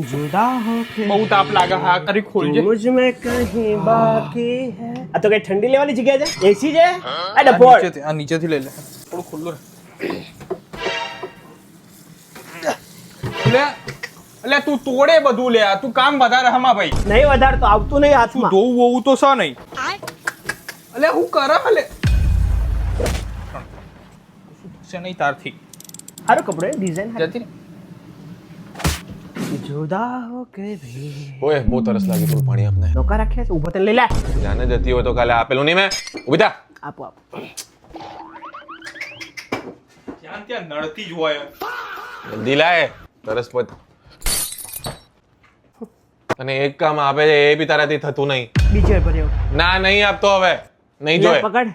जुदा हो के બહુ તાપ લાગે હા કરી ખોલજે मुझ में कहीं बाकी है આ તો કઈ ઠંડી લેવાની જગ્યા છે એસી છે આ ડફોડ આ નીચેથી લઈ લે થોડું ખુલ્લું લે એટલે તું તોડે બધું લે તું કામ વધારે હમા ભાઈ નહીં વધારતો આવતું નહીં હાથમાં ધોવું વોવું તો છે નહીં એટલે હું કરે હલે છે નહીં તારથી સારો કપડો है डिजाइन જતી जुदा हो के भी ઓય બહુ તરસ લાગી થોડું પાણી આપને નોકા રાખ્યા છે ઊભો તને લઈ લે જાને જતી હોય તો કાલે આપેલું નહીં મેં ઊભી થા આપો આપો ત્યાં ત્યાં નડતી જ હોય જલ્દી લાય તરસ પત અને એક કામ આપે છે એ બી તારાથી થતું નહીં બીજો ભર્યો ના નહીં આપતો હવે નહીં લે જોય પકડ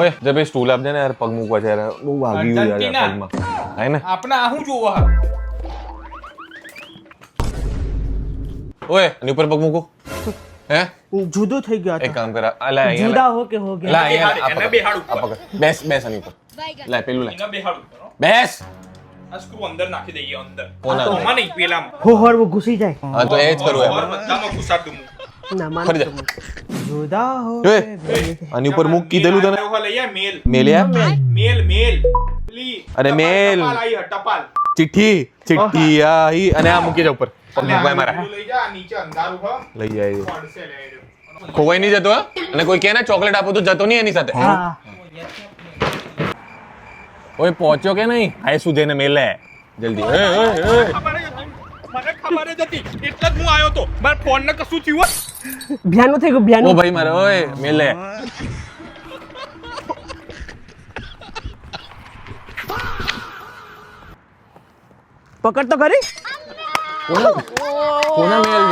ઓય જે ભાઈ સ્ટૂલ આપજે ને યાર પગ મૂકવા છે યાર બહુ વાગ્યું યાર અર્જન્ટિના. પગમાં હાય ને આપણે આ શું જોવો હા ઓય એની ઉપર પગ મૂકો હે જુદો થઈ ગયો એક કામ કર આ લાય અહીંયા जुदा हो के हो गया લાય અહીંયા આ એને પકડ, બેહાડું આ પકડ. બેસ બેસ આની ઉપર લાય પેલું લાય એને બેહાડું કરો બેસ આ સ્ક્રૂ અંદર નાખી દઈએ અંદર કોના? આમાં નહીં પેલામાં हो हर वो घुसी जाए હા તો એ જ કરવું ઓર એમ બધામાં ઘુસાડ દઉં ना मान ફરી જા. जुदा हो એ के भी આની ઉપર મૂક કીધેલું તને મેલ લઈ આ મેલ મેલ્યા મેલ પેલી અરે મેલ. ટપાલ આવી હે, ટપાલ ચિઠ્ઠી આઈ અને આ મૂકી જા ઉપર પગ મૂકવાય મારા પેલું લઈ જા આ નીચે અંધારું હ લઈ જાય પડશે લે એ. ખોવાઈ નહીં જતો હા? અને કોઈ કહે ને ચોકલેટ આપો તો જતો નહીં એની સાથે हाँ ઓય પહોંચ્યો કે નહીં આય સુધી એને મેલે જલ્દી એ મને ખબર જ હતી એટલે જ હું આવ્યો તો મારા ફોન ને કશું થયું હોત. भ्यानो थे ઓ भ्यानो ભાઈ મારે ઓય મેલે पकड़ तो करी કોના મેલ